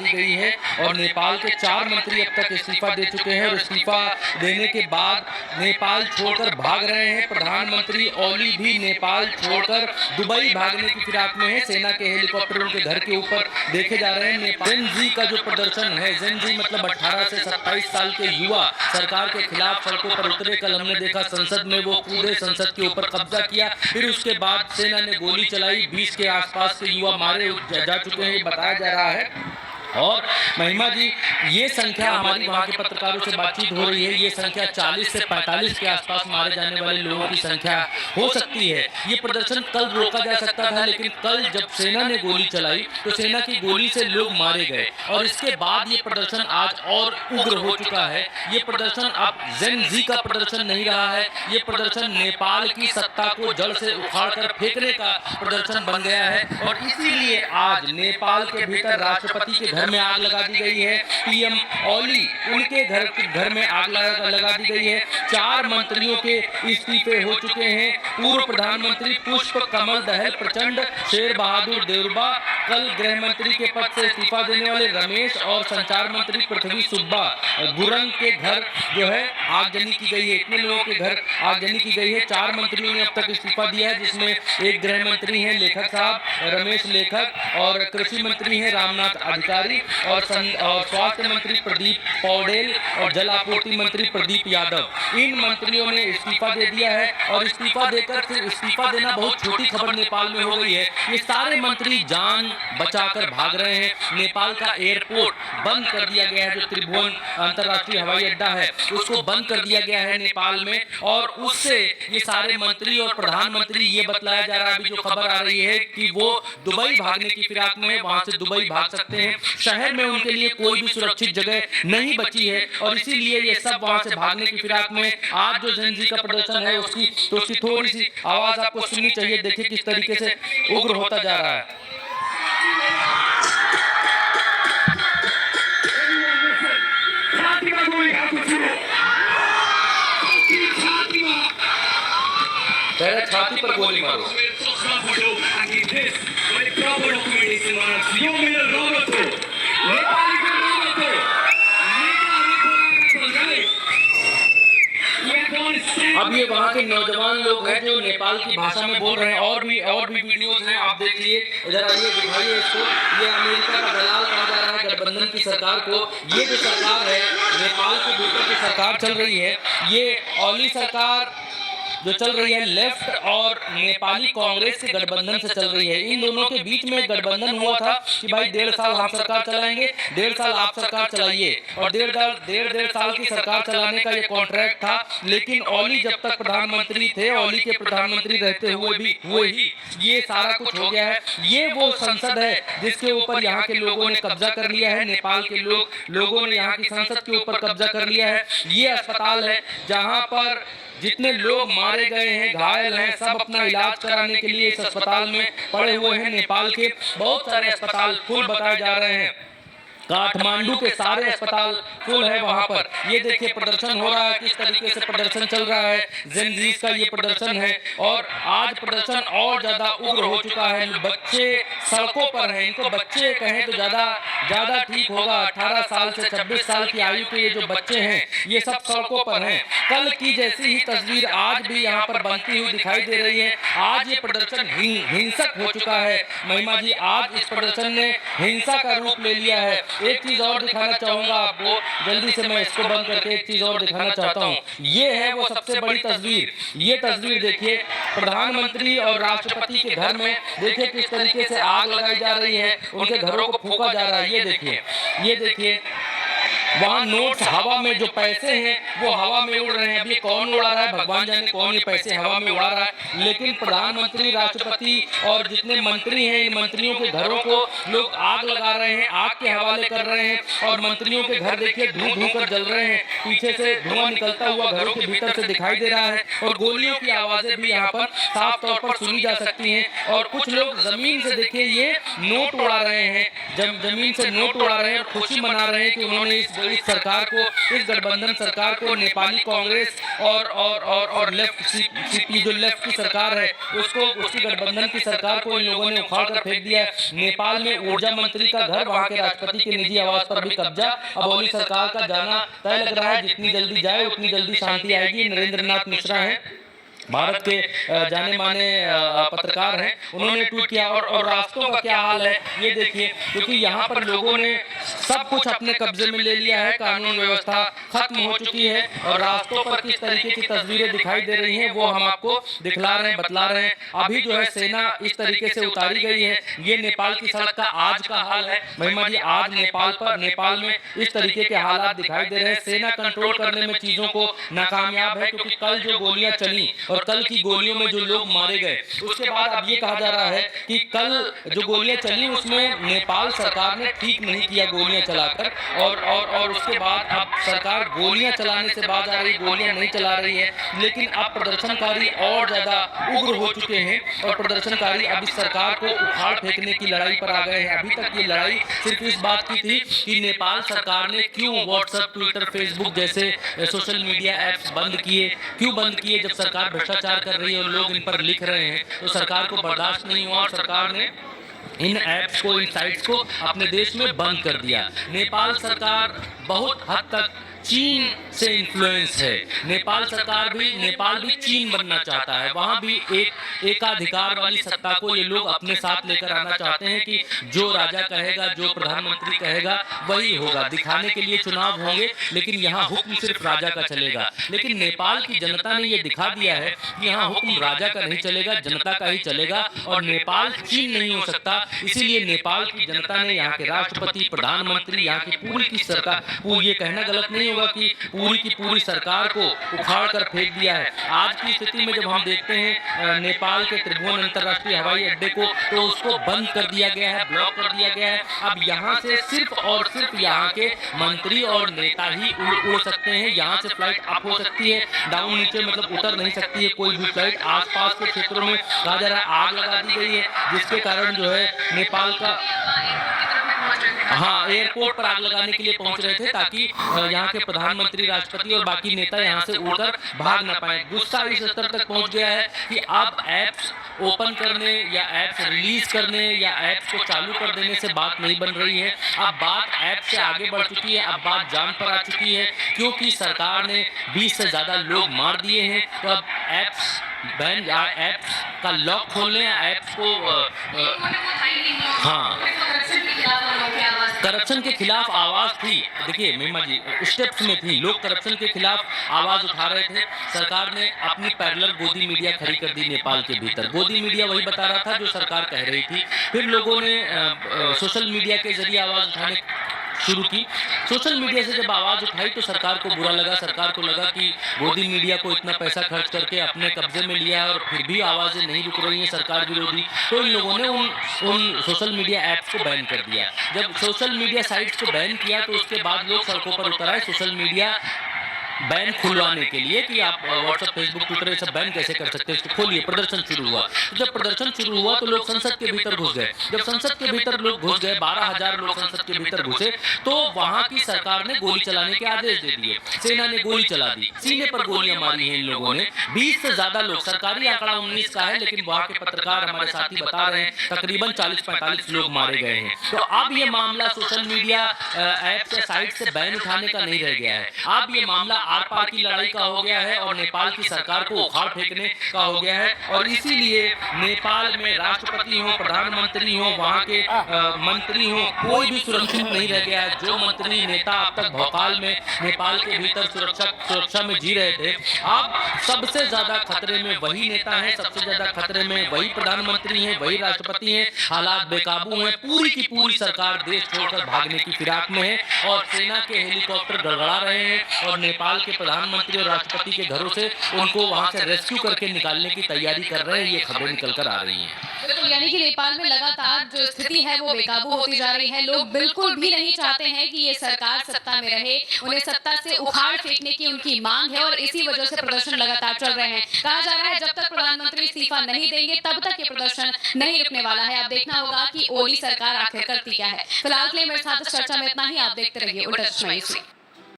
दी गई है और नेपाल के 4 मंत्री अब तक इस्तीफा दे चुके हैं और इस्तीफा देने के बाद नेपाल छोड़कर भाग रहे हैं। प्रधानमंत्री ओली भी नेपाल छोड़कर दुबई भागने की फिराक में है। सेना के हेलीकॉप्टर उनके घर के ऊपर देखे जा रहे हैं। नेपाल जेन जी का जो प्रदर्शन है, जेन जी मतलब 18 से 27 साल के युवा सरकार के खिलाफ सड़कों पर उतरे। कल हमने देखा संसद में वो कूदे, संसद के ऊपर कब्जा किया, फिर उसके बाद सेना ने गोली चलाई। 20 के आसपास के युवा मारे जा चुके हैं, ये बताया जा रहा है। और महिमा जी, ये संख्या हमारी वहाँ के पत्रकारों से बातचीत हो रही है, ये संख्या 40 से 45 के आसपास मारे जाने वाले लोगों की संख्या हो सकती है। ये प्रदर्शन कल रोका जा सकता था, लेकिन कल जब सेना ने गोली चलाई तो सेना की गोली से लोग मारे गए और इसके बाद ये प्रदर्शन आज और उग्र हो चुका है। ये प्रदर्शन अब जेन जी का प्रदर्शन नहीं रहा है, ये प्रदर्शन नेपाल की सत्ता को जड़ से उखाड़ कर फेंकने का प्रदर्शन बन गया है। और इसीलिए आज नेपाल के भीतर राष्ट्रपति के घर में आग लगा दी गई है। पीएम ओली उनके घर में आग लगा दी गई है। 4 मंत्रियों के इस्तीफे हो चुके हैं। पूर्व प्रधानमंत्री पुष्प कमल दहल प्रचंड, शेर बहादुर देउरबा, कल गृह मंत्री के पद से इस्तीफा देने वाले रमेश और संचार मंत्री पृथ्वी सुब्बा गुरंग के घर जो है आगजनी की गई है। इतने लोगों के घर आगजनी की गई है। 4 मंत्रियों ने अब तक इस्तीफा दिया है, जिसमें एक गृह मंत्री हैं लेखक साहब रमेश लेखक, और कृषि मंत्री हैं रामनाथ अधिकारी, और स्वास्थ्य मंत्री प्रदीप पौडेल और जल आपूर्ति मंत्री प्रदीप यादव। इन मंत्रियों ने इस्तीफा दे दिया है और इस्तीफा देकर फिर इस्तीफा देना बहुत छोटी खबर नेपाल में हो गई है। ये सारे मंत्री जान बचाकर भाग रहे हैं। नेपाल का एयरपोर्ट बंद कर दिया गया है, जो त्रिभुवन अंतर्राष्ट्रीय हवाई अड्डा है उसको बंद कर दिया गया है नेपाल में। और उससे ये सारे मंत्री और प्रधानमंत्री, ये बतलाया जा रहा है अभी जो खबर आ रही है कि वो दुबई भागने की फिराक में है, वहां से दुबई भाग सकते हैं। शहर में उनके लिए कोई भी सुरक्षित जगह नहीं बची है और इसीलिए ये सब वहां से भागने की फिराक में। आज जो जेन जी का प्रदर्शन है उसकी थोड़ी सी आवाज आपको सुननी चाहिए। देखिए किस तरीके से उग्र होता जा रहा है। पहले छाती पर गोली मारो। अब ये वहाँ के नौजवान लोग हैं जो नेपाल की भाषा में बोल रहे हैं। और भी वीडियोस हैं, आप देखिए, इधर आइए, दिखाइए इसको। ये अमेरिका का दलाल कहा जा रहा है गठबंधन की सरकार को। ये जो सरकार है नेपाल के भीतर की सरकार चल रही है, ये ओली सरकार जो चल रही है लेफ्ट और नेपाली कांग्रेस के गठबंधन से चल रही है। इन दोनों के बीच में गठबंधन हुआ था कि भाई 1.5 साल हम सरकार चलाएंगे, 1.5 साल आप सरकार चलाइए, और 1.5 साल की सरकार चलाने का ये कॉन्ट्रैक्ट था। लेकिन ओली जब तक प्रधानमंत्री थे, ओली के प्रधानमंत्री रहते हुए ही ये सारा कुछ हो गया है। ये वो संसद है जिसके ऊपर यहाँ के लोगों ने कब्जा कर लिया है। नेपाल के लोगों ने यहाँ की संसद के ऊपर कब्जा कर लिया है। ये अस्पताल है जहाँ पर जितने लोग मारे गए हैं, घायल हैं, सब अपना इलाज कराने के लिए इस अस्पताल में पड़े हुए हैं। नेपाल के बहुत सारे अस्पताल फुल बताए जा रहे हैं। काठमांडू के सारे अस्पताल फुल है वहां पर। ये देखिए प्रदर्शन हो रहा है, किस तरीके से प्रदर्शन चल रहा है। जेन जी का ये प्रदर्शन है और आज प्रदर्शन और ज्यादा उग्र हो चुका है। बच्चे सड़कों पर हैं, इनको बच्चे कहें तो ज्यादा ठीक होगा। 18 साल से 26 साल की आयु के ये जो बच्चे हैं ये सब सड़कों पर हैं। कल की जैसी ही तस्वीर आज भी यहाँ पर बनती हुई दिखाई दे रही है। आज ये प्रदर्शन हिंसक हो चुका है। महिमा जी, आज इस प्रदर्शन ने हिंसा का रूप ले लिया है। एक चीज और दिखाना चाहूंगा आपको, जल्दी से मैं इसको बंद करके एक चीज और दिखाना चाहता हूँ। ये है वो सबसे बड़ी तस्वीर। ये तस्वीर देखिए, प्रधानमंत्री और राष्ट्रपति के घर में देखिए किस तरीके से आग लगाई जा रही है, उनके घरों को फूंका जा रहा है। ये देखिए वहाँ नोट्स हवा में, जो पैसे हैं वो हवा में उड़ रहे हैं। अब ये कौन उड़ा रहा है भगवान जाने, कौन ये पैसे हवा में उड़ा रहा है। लेकिन प्रधानमंत्री, राष्ट्रपति और जितने मंत्री हैं, इन मंत्रियों के घरों को लोग आग लगा रहे हैं, आग के हवाले कर रहे हैं। और मंत्रियों के घर देखिए धूं कर जल रहे हैं, पीछे से धुआं निकलता हुआ घरों के भीतर से दिखाई दे रहा है। और गोलियों की आवाजें भी यहाँ पर साफ तौर पर सुनी जा सकती हैं। और कुछ लोग जमीन से देखिए ये नोट उड़ा रहे हैं, जमीन से नोट उड़ा रहे हैं और खुशी मना रहे हैं कि उन्होंने इस इस सरकार को, इस गठबंधन सरकार को नेपाली कांग्रेस और लेफ्ट सीपी जो लेफ्ट की सरकार है उसको, उसकी गठबंधन की सरकार को इन लोगों ने उखाड़ कर फेंक दिया है। नेपाल में ऊर्जा मंत्री का घर, वहां के राष्ट्रपति के निजी आवास पर भी कब्जा। अब ओली सरकार का जाना तय लग रहा है, जितनी जल्दी जाए उतनी जल्दी शांति आएगी। नरेंद्र नाथ मिश्रा है, भारत के जाने माने पत्रकार हैं, उन्होंने ट्वीट किया। और रास्तों का क्या हाल है ये देखिए, क्योंकि यहाँ पर लोगों ने सब कुछ अपने कब्जे में ले लिया है, कानून व्यवस्था खत्म हो चुकी है और रास्तों पर किस तरीके की तस्वीरें दिखाई दे रही हैं वो हम आपको दिखला रहे हैं, बतला रहे हैं। अभी जो है सेना इस तरीके से उतारी गई है। ये नेपाल की सड़क का आज का हाल है महिमा जी। आज नेपाल में इस तरीके के हालात दिखाई दे रहे हैं। सेना कंट्रोल करने में चीजों को नाकामयाब है, क्योंकि कल जो गोलियां चली और कल की गोलियों में जो लोग मारे गए, उसके बाद अब ये कहा जा रहा है कि कल जो गोलियां चली उसमें नेपाल सरकार ने ठीक नहीं किया गोलियां चलाकर, और उसके बाद अब सरकार गोलियां चलाने से बाज आ रही, गोलियां नहीं चला रही है। लेकिन अब प्रदर्शनकारी और ज्यादा उग्र हो चुके हैं और प्रदर्शनकारी अब इस सरकार को उखाड़ फेंकने की लड़ाई पर आ गए हैं। अभी तक ये लड़ाई सिर्फ इस बात की थी कि नेपाल सरकार ने क्यों व्हाट्सएप, ट्विटर, फेसबुक जैसे सोशल मीडिया ऐप्स बंद किए, क्यों बंद किए। जब सरकार भ्रष्टाचार कर रही है और लोग इन पर लिख रहे हैं तो सरकार को बर्दाश्त नहीं हुआ और सरकार ने इन ऐप्स को, इन साइट्स को अपने देश में बंद कर दिया। नेपाल सरकार बहुत हद तक चीन से इन्फ्लुएंस है। नेपाल भी चीन बनना चाहता है। वहां भी एक एकाधिकार वाली सत्ता को ये लोग अपने साथ लेकर आना चाहते हैं कि जो राजा कहेगा, जो प्रधानमंत्री कहेगा वही होगा। दिखाने के लिए चुनाव होंगे, लेकिन यहाँ हुक्म सिर्फ राजा का चलेगा। लेकिन नेपाल की जनता ने ये दिखा दिया है कि यहाँ हुक्म राजा का नहीं चलेगा, जनता का ही चलेगा और नेपाल चीन नहीं हो सकता। इसीलिए नेपाल की जनता ने, यहाँ के राष्ट्रपति, प्रधानमंत्री, यहाँ की पूरी की सरकार, ये कहना गलत नहीं होगा कि पूरी की पूरी सरकार को उखाड़ कर फेंक दिया है। आज की स्थिति में जब हम देखते हैं नेपाल के त्रिभुवन अंतर्राष्ट्रीय हवाई अड्डे को, तो उसको बंद कर दिया गया है, ब्लॉक कर दिया गया है। अब यहाँ से सिर्फ और सिर्फ यहाँ के मंत्री और नेता ही उड़ सकते हैं। यहाँ से फ्लाइट अप हो सकती है, डाउन नीचे मतलब उतर नहीं सकती है कोई भी फ्लाइट। आसपास के क्षेत्रों में कहा जा रहा है आग लगा दी गई है, जिसके कारण जो है नेपाल का एयरपोर्ट पर आग लगाने के लिए पहुंच रहे थे ताकि यहाँ के प्रधानमंत्री, राष्ट्रपति और बाकी नेता यहाँ से उड़कर भाग ना पाए। गुस्सा इस स्तर तक पहुंच गया है कि अब ऐप्स ओपन करने या ऐप्स रिलीज करने या ऐप्स को चालू कर देने से बात नहीं बन रही है। अब बात ऐप से आगे बढ़ चुकी है, अब बात जान पर आ चुकी है, क्योंकि सरकार ने 20 से ज्यादा लोग मार दिए हैं। तो अब ऐप्स बैन, ऐप्स का लॉक खोलने, ऐप्स को करप्शन के खिलाफ आवाज थी। देखिए महिमा जी, स्टेप्स में थी, लोग करप्शन के खिलाफ आवाज उठा रहे थे। सरकार ने अपनी पैरेलल गोदी मीडिया खड़ी कर दी नेपाल के भीतर। गोदी मीडिया वही बता रहा था जो सरकार कह रही थी। फिर लोगों ने सोशल मीडिया के जरिए आवाज उठाने शुरू की। सोशल मीडिया से जब आवाज उठाई तो सरकार को बुरा लगा। सरकार को लगा कि गोदी मीडिया को इतना पैसा खर्च करके अपने कब्जे में लिया और फिर भी आवाजें नहीं रुक रही हैं सरकार विरोधी, तो इन लोगों ने उन सोशल मीडिया ऐप्स को बैन कर दिया। जब सोशल मीडिया साइट्स को बैन किया तो उसके बाद लोग सड़कों पर उतर आए सोशल मीडिया बैन खुलवाने के लिए कि आप व्हाट्सएप, फेसबुक, ट्विटर ये सब बैन कैसे कर सकते हैं, इसको खोलिए। प्रदर्शन शुरू हुआ। तो जब प्रदर्शन शुरू हुआ तो लोग संसद के भीतर घुस गए। जब संसद के भीतर लोग घुस गए, 12,000 लोग संसद के भीतर घुसे, तो वहां की सरकार ने गोली चलाने के आदेश दे दिए। सेना ने गोली चला दी, सीने पर गोलियां मारी हैं इन लोगों ने। 20 से ज्यादा लोग, सरकारी आंकड़ा 19 का है, लेकिन वहां के पत्रकार हमारे साथी बता रहे हैं तकरीबन 40-45 लोग मारे गए हैं। तो अब ये मामला सोशल मीडिया ऐप या साइट से बैन उठाने का नहीं रह गया है। अब ये मामला आर पार की लड़ाई का हो गया है और नेपाल की सरकार को उखाड़ फेंकने का हो गया है। और इसीलिए नेपाल में राष्ट्रपति हो, प्रधानमंत्री हो, वहां के मंत्री हो, कोई भी सुरक्षित नहीं रह गया है। जो मंत्री, नेता अब तक भोपाल में नेपाल के भीतर सुरक्षा में जी रहे थे, अब सबसे ज्यादा खतरे में वही नेता है, सबसे ज्यादा खतरे में वही प्रधानमंत्री है, वही राष्ट्रपति है। हालात बेकाबू हैं, पूरी की पूरी सरकार देश छोड़कर भागने की फिराक में है और सेना के हेलीकॉप्टर गड़गड़ा रहे हैं और नेपाल नेपाल के प्रधानमंत्री और राष्ट्रपति के घरों से उनको वहां से रेस्क्यू करके निकालने की तैयारी कर रहे हैं, ये खबरें निकल कर आ रही हैं। बिल्कुल, यानी कि नेपाल में लगातार जो स्थिति है वो बेकाबू होती जा रही है। लोग बिल्कुल भी नहीं चाहते हैं कि ये सरकार सत्ता में रहे, उन्हें सत्ता से उखाड़ फेंकने की उनकी मांग है और इसी वजह से प्रदर्शन लगातार चल रहे हैं। कहा जा रहा है जब तक प्रधानमंत्री इस्तीफा नहीं देंगे तब तक ये प्रदर्शन नहीं रुकने वाला है। अब देखना होगा कि ओली सरकार आखिर करती क्या है। फिलहाल के लिए मेरे साथ इस चर्चा में इतना ही। आप देखते रहिए उल्टा चश्मा न्यूज़।